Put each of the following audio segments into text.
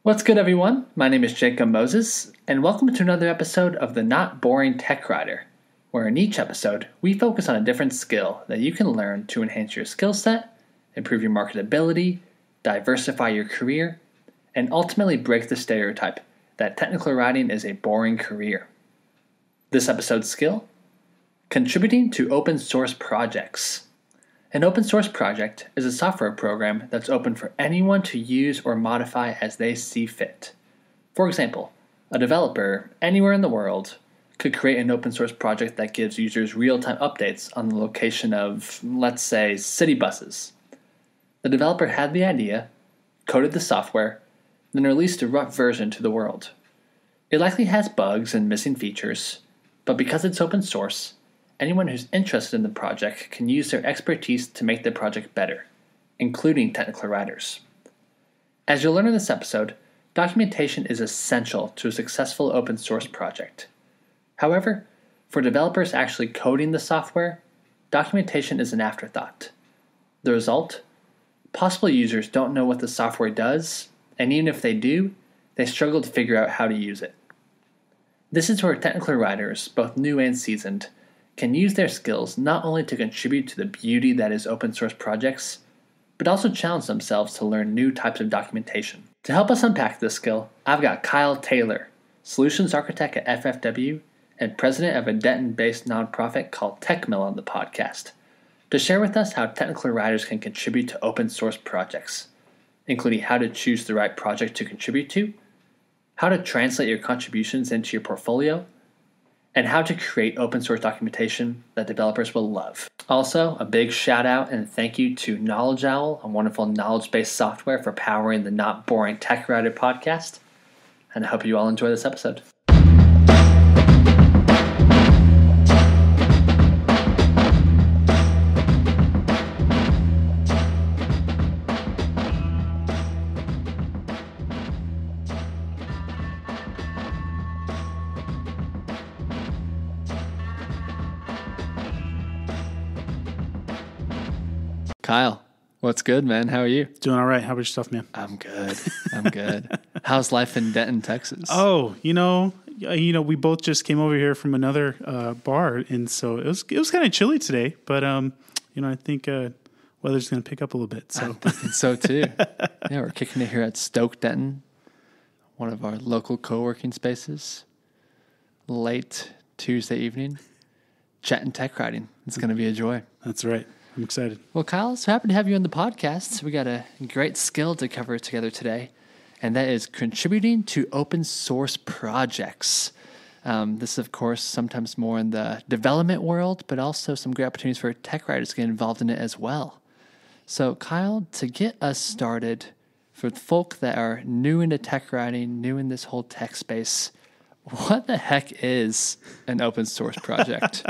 What's good, everyone? My name is Jacob Moses, and welcome to another episode of the Not Boring Tech Writer, where in each episode, we focus on a different skill that you can learn to enhance your skill set, improve your marketability, diversify your career, and ultimately break the stereotype that technical writing is a boring career. This episode's skill? Contributing to open source projects. An open source project is a software program that's open for anyone to use or modify as they see fit. For example, a developer anywhere in the world could create an open source project that gives users real-time updates on the location of, let's say, city buses. The developer had the idea, coded the software, then released a rough version to the world. It likely has bugs and missing features, but because it's open source, anyone who's interested in the project can use their expertise to make the project better, including technical writers. As you'll learn in this episode, documentation is essential to a successful open source project. However, for developers actually coding the software, documentation is an afterthought. The result? Possible users don't know what the software does, and even if they do, they struggle to figure out how to use it. This is where technical writers, both new and seasoned, can use their skills not only to contribute to the beauty that is open source projects, but also challenge themselves to learn new types of documentation. To help us unpack this skill, I've got Kyle Taylor, Solutions Architect at FFW and President of a Denton-based nonprofit called TechMill on the podcast, to share with us how technical writers can contribute to open source projects, including how to choose the right project to contribute to, how to translate your contributions into your portfolio, and how to create open source documentation that developers will love. Also, a big shout out and thank you to Knowledge Owl, a wonderful knowledge-based software for powering the Not Boring Tech Writer podcast. And I hope you all enjoy this episode. Kyle, what's good, man? How are you? Doing all right. How about yourself, man? I'm good. How's life in Denton, Texas? Oh, we both just came over here from another bar, and so it was kind of chilly today. But I think weather's going to pick up a little bit. So I'm thinking so too. Yeah, we're kicking it here at Stoke Denton, one of our local co-working spaces. Late Tuesday evening, chatting tech writing. It's going to be a joy. That's right. I'm excited. Well, Kyle, so happy to have you on the podcast. We got a great skill to cover together today, and that is contributing to open source projects. This is, of course, sometimes more in the development world, but also some great opportunities for tech writers to get involved in it as well. So, Kyle, to get us started, for folk that are new into tech writing, new in this whole tech space, what the heck is an open source project?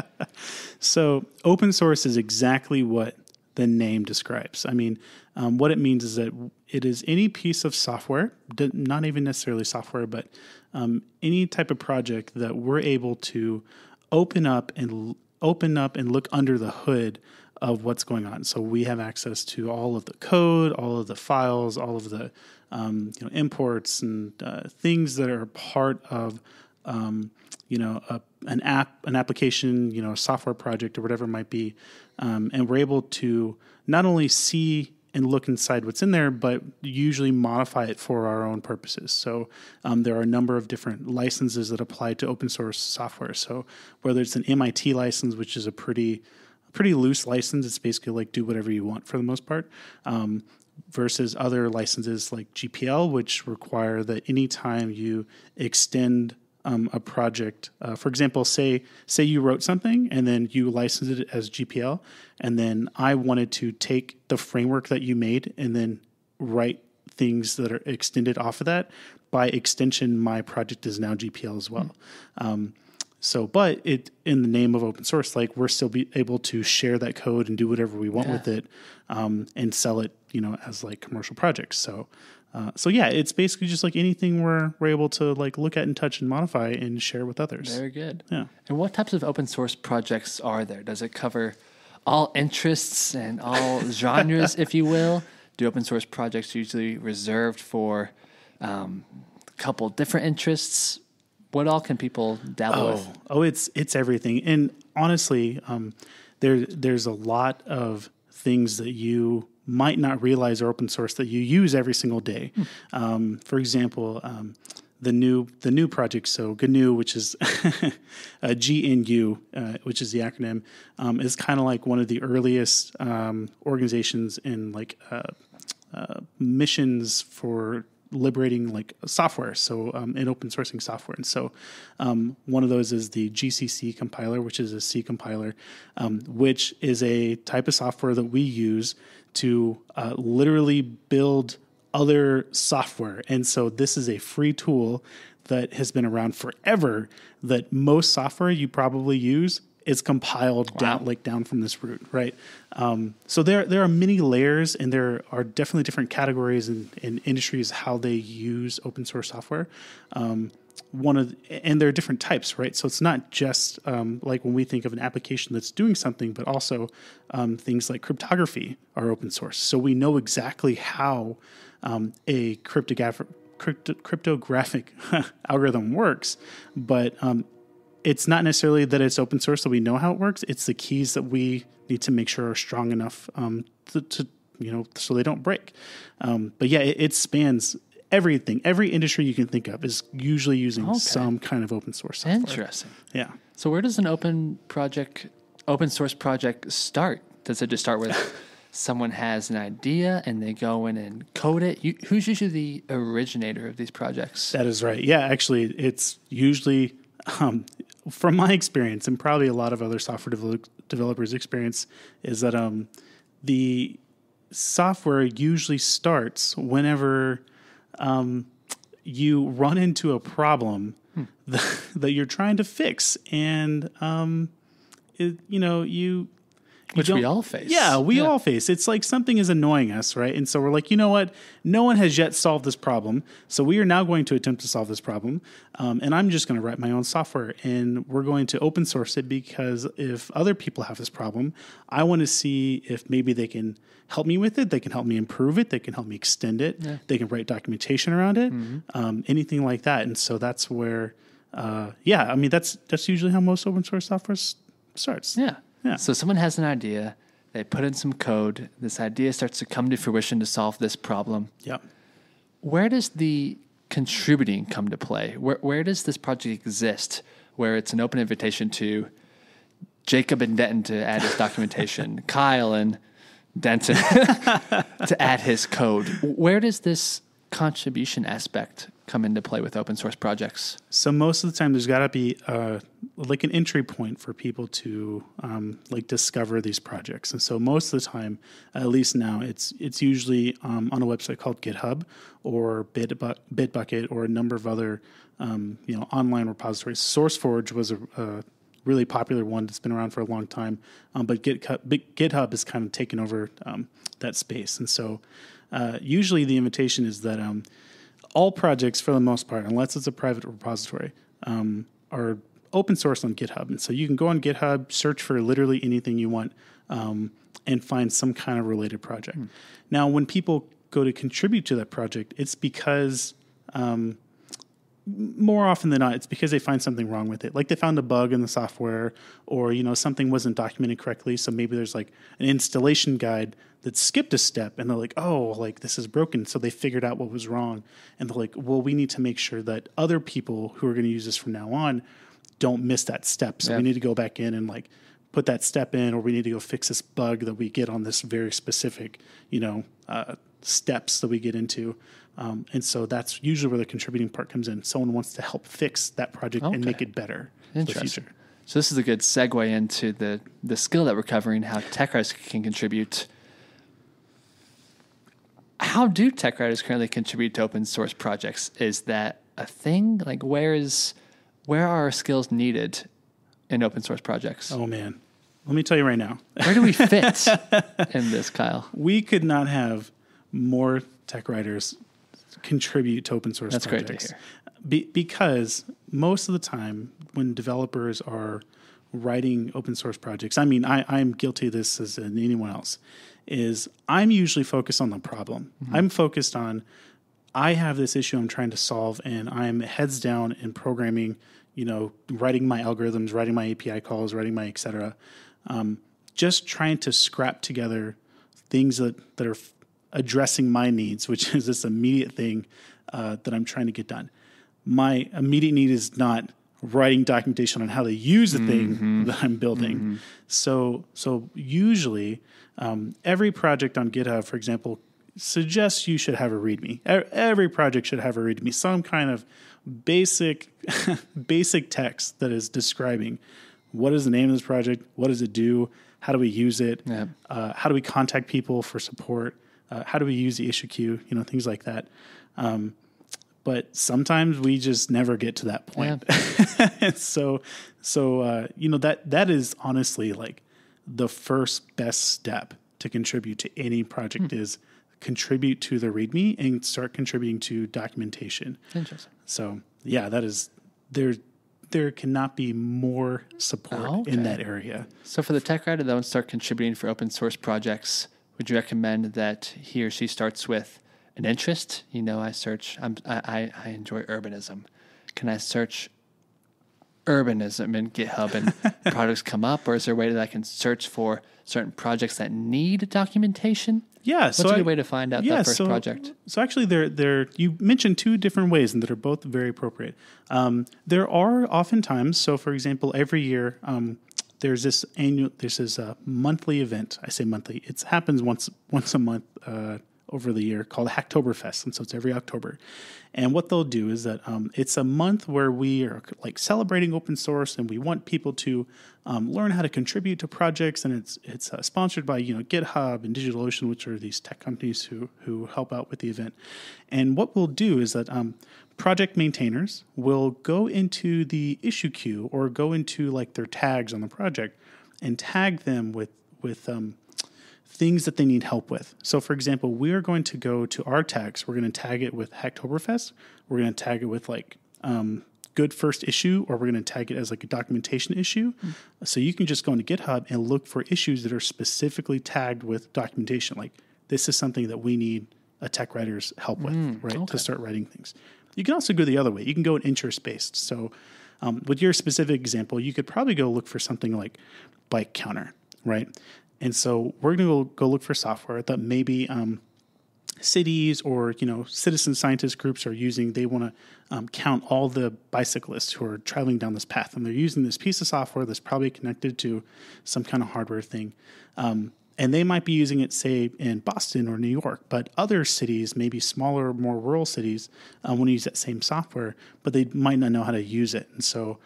So open source is exactly what the name describes. I mean, what it means is that it is any piece of software, not even necessarily software, but any type of project that we're able to open up and look under the hood of what's going on. So we have access to all of the code, all of the files, all of the imports and things that are part of an application, a software project or whatever it might be. And we're able to not only see and look inside what's in there, but usually modify it for our own purposes. So there are a number of different licenses that apply to open source software. So whether it's an MIT license, which is a pretty loose license, it's basically like do whatever you want for the most part, versus other licenses like GPL, which require that anytime you extend a project, for example, say you wrote something and then you licensed it as GPL, and then I wanted to take the framework that you made and then write things that are extended off of that. By extension, my project is now GPL as well. But it, in the name of open source, like we're still be able to share that code and do whatever we want with it, and sell it, as like commercial projects. So it's basically just like anything we're able to like look at and touch and modify and share with others. Very good. Yeah. And what types of open source projects are there? Does it cover all interests and all genres, if you will? Do open source projects usually reserved for couple different interests. What all can people dabble with? Oh, it's everything. And honestly, there's a lot of things that you might not realize are open source that you use every single day. For example, the new project, so GNU, which is GNU, which is the acronym, is kind of like one of the earliest organizations in like missions for liberating like software, so in open sourcing software. And so one of those is the GCC compiler, which is a C compiler, which is a type of software that we use to literally build other software. And so this is a free tool that has been around forever, that most software you probably use is compiled down from this root, right? So there are many layers, and there are definitely different categories in industries how they use open source software. And there are different types, right? So it's not just like when we think of an application that's doing something, but also things like cryptography are open source. So we know exactly how a cryptographic algorithm works, but it's not necessarily that it's open source, so we know how it works. It's the keys that we need to make sure are strong enough to so they don't break. But yeah, it spans everything. Every industry you can think of is usually using some kind of open source software. Interesting. Yeah. So where does an open source project start? Does it just start with someone has an idea and they go in and code it? Who's usually the originator of these projects? That is right. Yeah, actually, it's usually... from my experience, and probably a lot of other software developers' experience, is that the software usually starts whenever you run into a problem that you're trying to fix, and Which we all face. Yeah, we all face. It's like something is annoying us, right? And so we're like, you know what? No one has yet solved this problem. So we are now going to attempt to solve this problem. And I'm just going to write my own software. And we're going to open source it because if other people have this problem, I want to see if maybe they can help me with it. They can help me improve it. They can help me extend it. Yeah. They can write documentation around it, anything like that. And so that's where, that's usually how most open source software starts. Yeah. Yeah. So someone has an idea, they put in some code, this idea starts to come to fruition to solve this problem. Yep. Where does the contributing come to play? Where does this project exist, where it's an open invitation to Jacob and Denton to add his documentation, Kyle and Denton to add his code? Where does this contribution aspect come into play with open source projects? So most of the time there's got to be like an entry point for people to discover these projects. And so most of the time, at least now, it's usually on a website called GitHub or Bitbucket or a number of other online repositories. SourceForge was a really popular one that's been around for a long time, but GitHub has kind of taken over that space. And so usually the invitation is that all projects, for the most part, unless it's a private repository, are open source on GitHub. And so you can go on GitHub, search for literally anything you want, and find some kind of related project. Now, when people go to contribute to that project, it's because more often than not, it's because they find something wrong with it. Like they found a bug in the software, or something wasn't documented correctly. So maybe there's like an installation guide that skipped a step, and they're like, this is broken. So they figured out what was wrong, and they're like, well, we need to make sure that other people who are going to use this from now on don't miss that step. So we need to go back in and like put that step in, or we need to go fix this bug that we get on this very specific, steps that we get into. And so that's usually where the contributing part comes in. Someone wants to help fix that project and make it better for the future. So this is a good segue into the skill that we're covering, how tech writers can contribute. How do tech writers currently contribute to open source projects? Is that a thing? Like where are our skills needed in open source projects? Oh man, let me tell you right now. Where do we fit in this, Kyle? We could not have more tech writers contribite to open source projects. That's great to hear. Because most of the time when developers are writing open source projects, I mean, I'm guilty of this as anyone else, is I'm usually focused on the problem. I'm focused on, I have this issue I'm trying to solve, and I'm heads down in programming, writing my algorithms, writing my API calls, writing my et cetera. Just trying to scrap together things that are addressing my needs, which is this immediate thing that I'm trying to get done. My immediate need is not writing documentation on how to use the thing that I'm building. So usually every project on GitHub, for example, suggests you should have a README. Every project should have a README, some kind of basic text that is describing what is the name of this project, what does it do, how do we use it, how do we contact people for support, how do we use the issue queue, things like that. But sometimes we just never get to that point. Yeah. so that is honestly like the first best step to contribute to any project is contribute to the README and start contributing to documentation. Interesting. So yeah, that is there cannot be more support in that area. So for the tech writer that wants to start contributing for open source projects, would you recommend that he or she starts with an interest? I enjoy urbanism. Can I search urbanism in GitHub and products come up? Or is there a way that I can search for certain projects that need documentation? Yeah. What's a good way to find out that first project? So actually you mentioned two different ways and that are both very appropriate. There are oftentimes, so for example, every year, there's this monthly event. I say monthly. It happens once a month, over the year called Hacktoberfest. And so it's every October. And what they'll do is that it's a month where we are like celebrating open source and we want people to learn how to contribute to projects. And it's sponsored by, GitHub and DigitalOcean, which are these tech companies who help out with the event. And what we'll do is that project maintainers will go into the issue queue or go into like their tags on the project and tag them with things that they need help with. So, for example, we are going to go to our tags. We're going to tag it with Hacktoberfest. We're going to tag it with like good first issue, or we're going to tag it as like a documentation issue. So you can just go into GitHub and look for issues that are specifically tagged with documentation. Like this is something that we need a tech writer's help with, to start writing things. You can also go the other way. You can go interest-based. So with your specific example, you could probably go look for something like bike counter, right? And so we're going to go look for software that maybe cities or citizen scientist groups are using. They want to count all the bicyclists who are traveling down this path, and they're using this piece of software that's probably connected to some kind of hardware thing. And they might be using it, say, in Boston or New York, but other cities, maybe smaller, more rural cities, want to use that same software, but they might not know how to use it. And so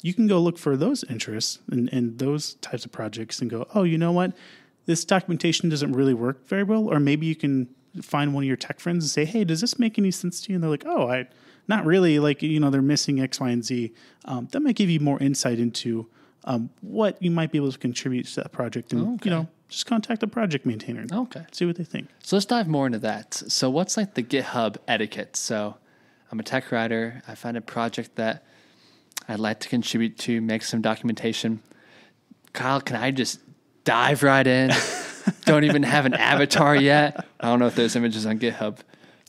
you can go look for those interests and those types of projects and go, oh, you know what? This documentation doesn't really work very well. Or maybe you can find one of your tech friends and say, hey, does this make any sense to you? And they're like, oh, not really. Like, they're missing X, Y, and Z. That might give you more insight into what you might be able to contribute to that project. And, just contact a project maintainer. Okay. See what they think. So let's dive more into that. So what's like the GitHub etiquette? So I'm a tech writer. I find a project that I'd like to contribute to, make some documentation. Kyle, can I just dive right in? Don't even have an avatar yet. I don't know if there's images on GitHub,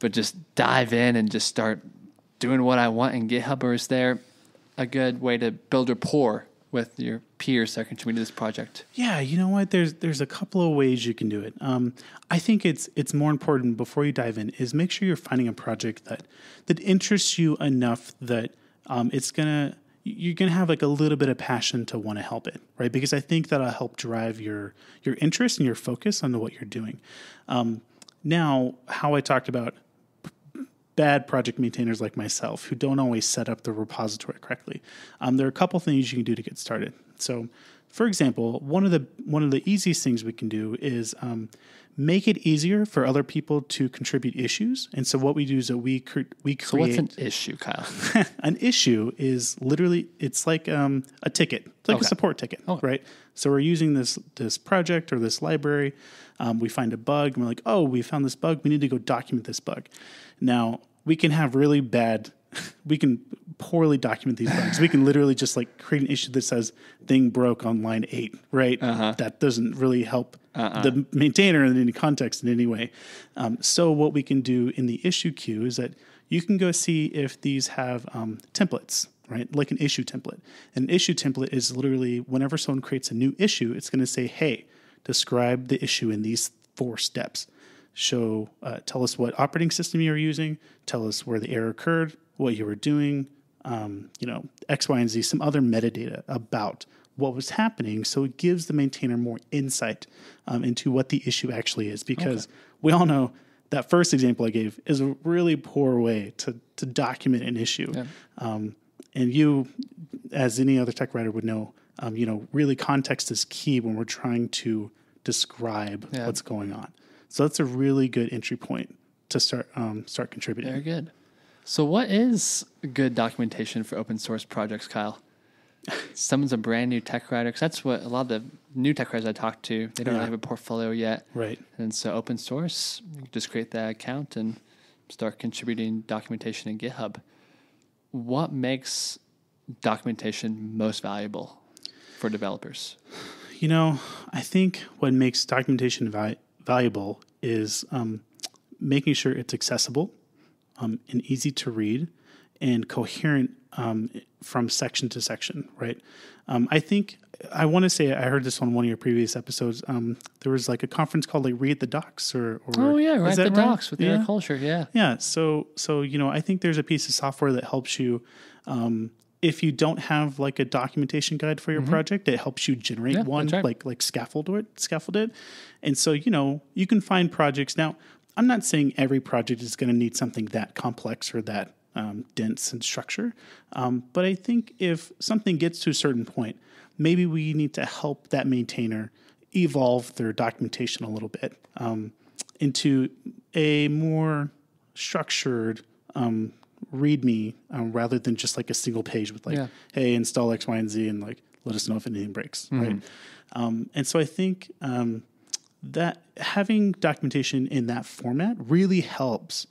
but just dive in and just start doing what I want in GitHub? Or is there a good way to build rapport with your peers that are contributing to this project? Yeah, you know what? There's a couple of ways you can do it. I think it's more important before you dive in is make sure you're finding a project that interests you enough that you're gonna have like a little bit of passion to want to help it, right? Because I think that'll help drive your interest and your focus on what you're doing. Now, how I talked about bad project maintainers like myself who don't always set up the repository correctly. There are a couple things you can do to get started. So, for example, one of the easiest things we can do is make it easier for other people to contribute issues. And so what we do is that we create. So what's an issue, Kyle? An issue is literally it's like a ticket. It's like a support ticket, right? So we're using this project or this library. We find a bug, and we're like, oh, we found this bug. We need to go document this bug. Now, we can have really bad, we can poorly document these bugs. We can literally just like create an issue that says thing broke on line 8, right? That doesn't really help the maintainer in any context in any way. So what we can do in the issue queue is that you can go see if these have templates, right? Like an issue template. An issue template is literally whenever someone creates a new issue, it's going to say, hey, describe the issue in these 4 steps. Tell us what operating system you're using, tell us where the error occurred, what you were doing, X, Y, and Z, some other metadata about what was happening. So it gives the maintainer more insight into what the issue actually is, because we all know that first example I gave is a really poor way to document an issue. Yeah. And you, as any other tech writer would know, really context is key when we're trying to describe what's going on. So that's a really good entry point to start contributing. Very good. So what is good documentation for open source projects, Kyle? Someone's a brand new tech writer, because that's what a lot of the new tech writers I talk to, they don't really have a portfolio yet. Right. And so open source, you just create that account and start contributing documentation in GitHub. What makes documentation most valuable for developers? I think what makes documentation valuable is making sure it's accessible and easy to read and coherent from section to section, right? I want to say I heard this on one of your previous episodes. There was like a conference called like Read the Docs or Write the Docs with your culture. Yeah. Yeah. So, I think there's a piece of software that helps you, if you don't have like a documentation guide for your project, it helps you generate one, right. like scaffold it. And so, you can find projects. Now, I'm not saying every project is going to need something that complex or that dense in structure. But I think if something gets to a certain point, maybe we need to help that maintainer evolve their documentation a little bit into a more structured README rather than just like a single page with like, hey, install X, Y, and Z, and like let us know if anything breaks, right? And so I think that having documentation in that format really helps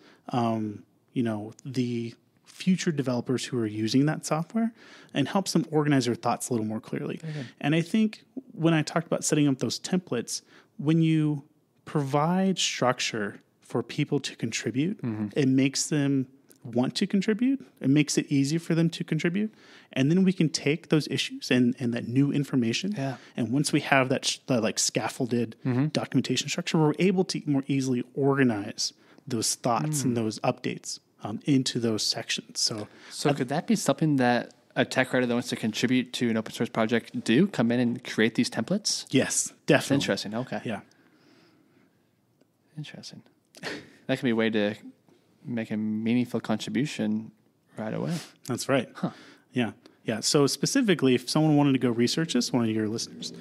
the future developers who are using that software and helps them organize their thoughts a little more clearly. And I think when I talked about setting up those templates, when you provide structure for people to contribute, it makes them want to contribute. It makes it easy for them to contribute. And then we can take those issues and that new information. Yeah. And once we have that like scaffolded documentation structure, we're able to more easily organize those thoughts and those updates into those sections. So could that be something that a tech writer that wants to contribute to an open source project come in and create these templates? Yes, definitely. That's interesting. Okay. Yeah. Interesting. That can be a way to make a meaningful contribution right away. That's right. Huh. Yeah. Yeah. So specifically, if someone wanted to go research this, one of your listeners,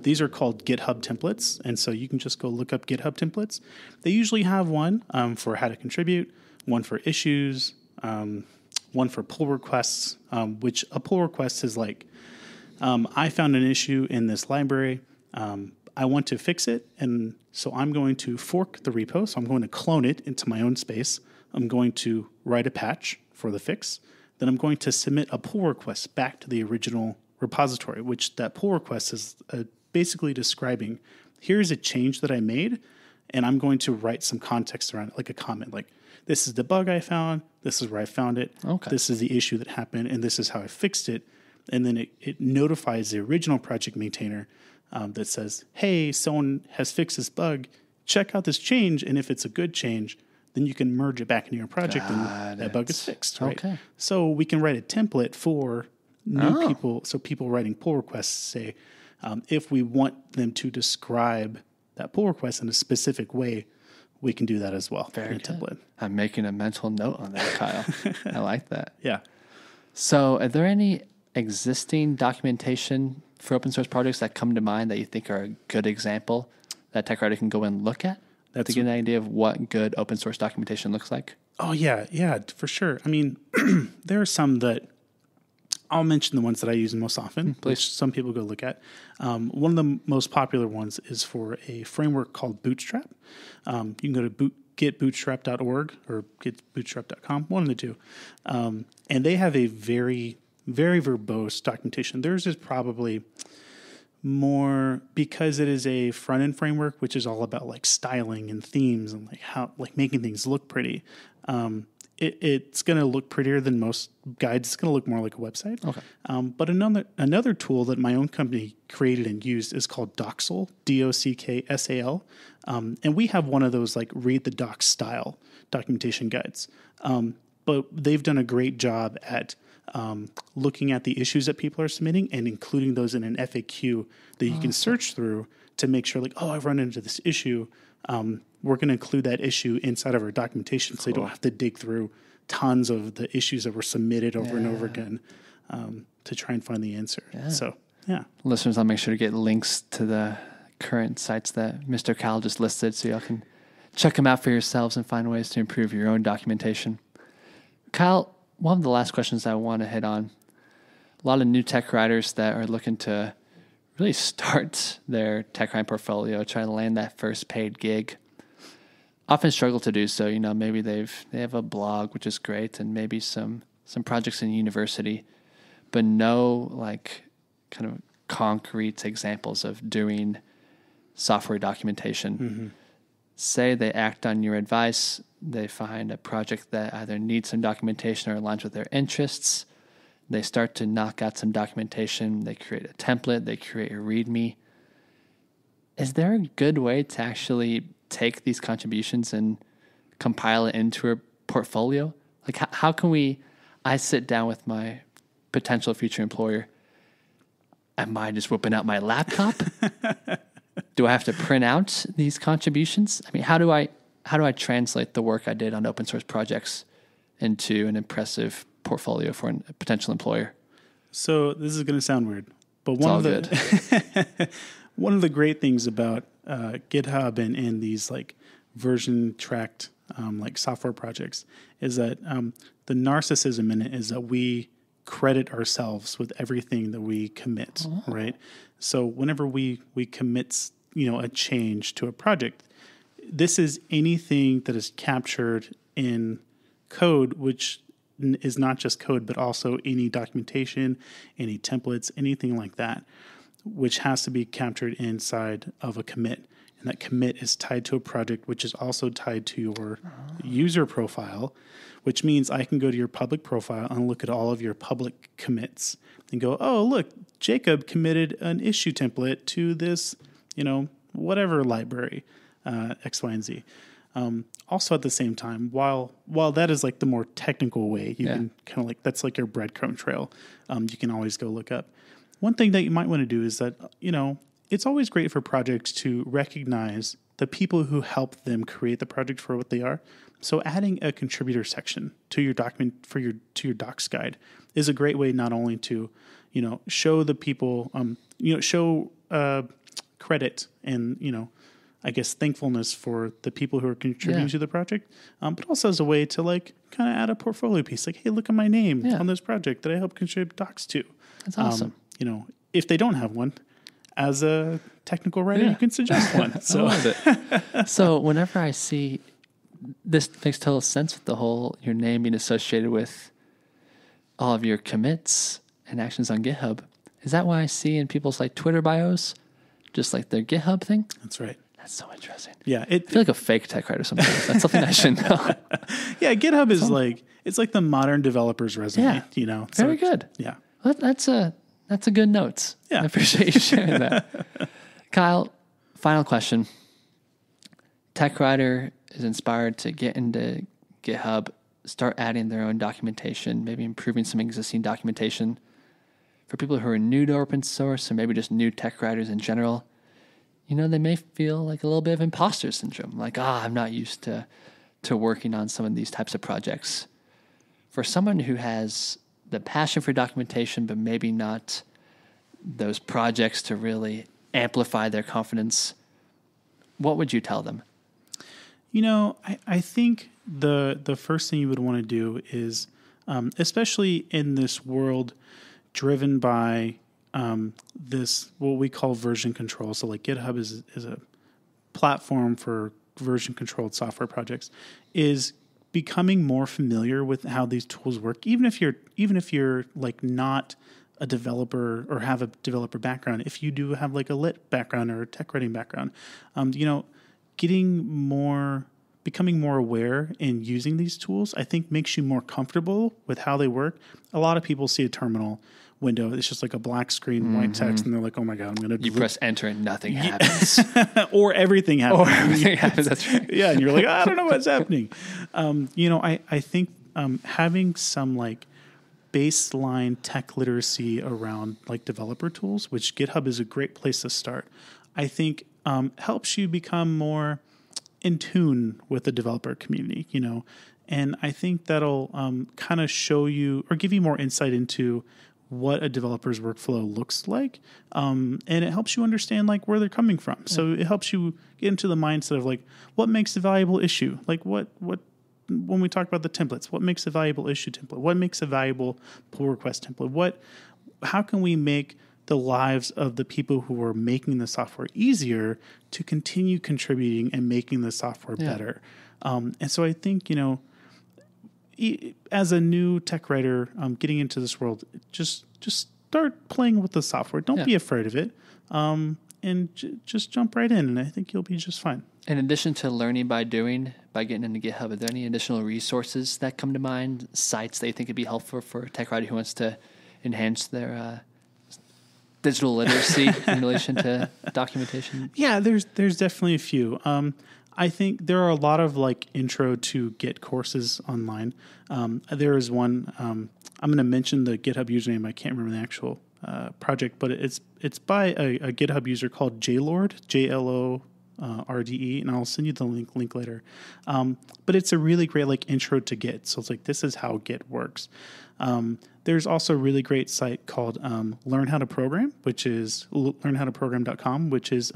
these are called GitHub templates. And so you can just go look up GitHub templates. They usually have one for how to contribute, one for issues, one for pull requests, which a pull request is like, I found an issue in this library. I want to fix it. And so I'm going to fork the repo. So I'm going to clone it into my own space. I'm going to write a patch for the fix. Then I'm going to submit a pull request back to the original repository, which that pull request is basically describing, here's a change that I made, and I'm going to write some context around it, like a comment, like, this is the bug I found, this is where I found it, this is the issue that happened, and this is how I fixed it. And then it notifies the original project maintainer that says, hey, someone has fixed this bug, check out this change, and if it's a good change, then you can merge it back into your project and that bug is fixed, right? Okay. So we can write a template for new people. So people writing pull requests say, if we want them to describe that pull request in a specific way, we can do that as well. Very good. Template. I'm making a mental note on that, Kyle. I like that. Yeah. So are there any existing documentation for open source projects that come to mind that you think are a good example that tech writer can go and look at? To get an idea of what good open source documentation looks like? Oh, yeah, for sure. I mean, there are some that I'll mention the ones that I use most often, which some people go look at. One of the most popular ones is for a framework called Bootstrap. You can go to getbootstrap.org or getbootstrap.com, one of the two. And they have a very, very verbose documentation. Theirs is probably more because it is a front end framework, which is all about like styling and themes and like how like making things look pretty. It's going to look prettier than most guides. It's going to look more like a website. Okay. But another tool that my own company created and used is called Docsal, Docksal. And we have one of those like read the docs style documentation guides. But they've done a great job at looking at the issues that people are submitting and including those in an FAQ that you can search through to make sure like, oh, I've run into this issue. We're going to include that issue inside of our documentation so you don't have to dig through tons of the issues that were submitted over and over again to try and find the answer. Yeah. So, yeah. Listeners, I'll make sure to get links to the current sites that Mr. Kyle just listed so y'all can check them out for yourselves and find ways to improve your own documentation. Kyle, one of the last questions I want to hit on, a lot of new tech writers that are looking to really start their tech writing portfolio, try to land that first paid gig, often struggle to do so. You know, maybe they have a blog, which is great, and maybe some projects in university, but no like kind of concrete examples of doing software documentation. Mm-hmm. Say they act on your advice, they find a project that either needs some documentation or aligns with their interests. They start to knock out some documentation. They create a template. They create a README. Is there a good way to actually take these contributions and compile it into a portfolio? Like, how can I sit down with my potential future employer. Am I just whipping out my laptop? Do I have to print out these contributions? I mean, how do I translate the work I did on open source projects into an impressive portfolio for a potential employer? So this is going to sound weird, but one of the great things about GitHub and these like version tracked like software projects is that the narcissism in it is that we credit ourselves with everything that we commit, right? So whenever we commit, a change to a project, this is anything that is captured in code, which is not just code, but also any documentation, any templates, anything like that, which has to be captured inside of a commit. And that commit is tied to a project, which is also tied to your user profile, which means I can go to your public profile and look at all of your public commits and go, oh, look, Jacob committed an issue template to this, whatever library, X, Y, and Z. Also at the same time, while that is like the more technical way, you can kind of like, that's like your breadcrumb trail. You can always go look up. One thing that you might want to do is that, it's always great for projects to recognize the people who help them create the project for what they are. So adding a contributor section to your document to your docs guide is a great way not only to, show the people, show credit and, I guess thankfulness for the people who are contributing to the project, but also as a way to like kind of add a portfolio piece. Like, hey, look at my name on this project that I helped contribute docs to. That's awesome. If they don't have one, as a technical writer, you can suggest one. So. I love it. So whenever I see this, makes total sense with the whole your name being associated with all of your commits and actions on GitHub. Is that why I see in people's like Twitter bios, just like their GitHub thing? That's right. That's so interesting. Yeah, I feel like a fake tech writer sometimes. That's something I should know. Yeah, GitHub is it's like the modern developer's resume. Yeah. So very good. Yeah, well, that's a good note. Yeah, I appreciate you sharing that. Kyle, final question. Tech writer is inspired to get into GitHub, start adding their own documentation, maybe improving some existing documentation. For people who are new to open source or maybe just new tech writers in general, they may feel like a little bit of imposter syndrome. Like, I'm not used to working on some of these types of projects. For someone who has the passion for documentation, but maybe not those projects to really amplify their confidence, what would you tell them? I think the first thing you would want to do is, especially in this world driven by this, what we call version control. So like GitHub is a platform for version controlled software projects, is becoming more familiar with how these tools work. Even if you're like not a developer or have a developer background, if you do have like a lit background or a tech writing background, becoming more aware in using these tools, I think makes you more comfortable with how they work. A lot of people see a terminal window. It's just like a black screen, white text, and they're like, oh my God, I'm going to... You press enter and nothing happens. Or everything happens. Or everything happens, that's right. Yeah, and you're like, I don't know what's happening. I think having some like baseline tech literacy around like developer tools, which GitHub is a great place to start, I think helps you become more in tune with the developer community, and I think that'll kind of show you or give you more insight into what a developer's workflow looks like, and it helps you understand like where they're coming from. Yeah. So it helps you get into the mindset of like what makes a valuable issue, like what when we talk about the templates, what makes a valuable issue template, what makes a valuable pull request template, how can we make the lives of the people who are making the software easier to continue contributing and making the software better. And so I think, as a new tech writer getting into this world, just start playing with the software. Don't be afraid of it, and just jump right in, and I think you'll be just fine. In addition to learning by doing, by getting into GitHub, are there any additional resources that come to mind, sites that you think would be helpful for a tech writer who wants to enhance their digital literacy in relation to documentation? Yeah, there's definitely a few. I think there are a lot of like intro to Git courses online. There is one, I'm going to mention the GitHub username. I can't remember the actual project, but it's by a GitHub user called JLord, JLORDE, and I'll send you the link later. But it's a really great like intro to Git. So it's like, this is how Git works. There's also a really great site called Learn How to Program, which is learnhowtoprogram.com, which is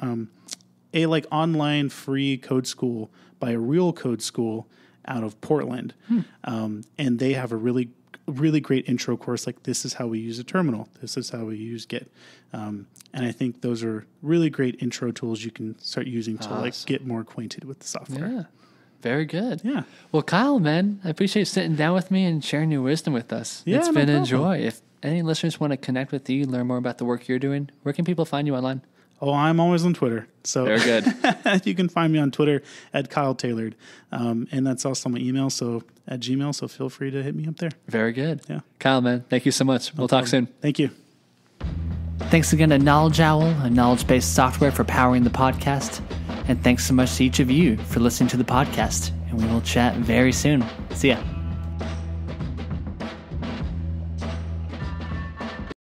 a like online free code school by a real code school out of Portland. And they have a really great intro course. Like, this is how we use a terminal. This is how we use Git. And I think those are really great intro tools you can start using to like get more acquainted with the software. Yeah. Very good. Yeah. Well, Kyle, man, I appreciate you sitting down with me and sharing your wisdom with us. Yeah, it's been a joy. If any listeners want to connect with you, learn more about the work you're doing, where can people find you online? Oh, I'm always on Twitter. So very good. You can find me on Twitter at Kyle Tailored. And that's also my email, so at Gmail. So feel free to hit me up there. Very good. Yeah. Kyle, man, thank you so much. We'll talk soon. Thank you. Thanks again to Knowledge Owl, a knowledge-based software for powering the podcast. And thanks so much to each of you for listening to the podcast. And we will chat very soon. See ya.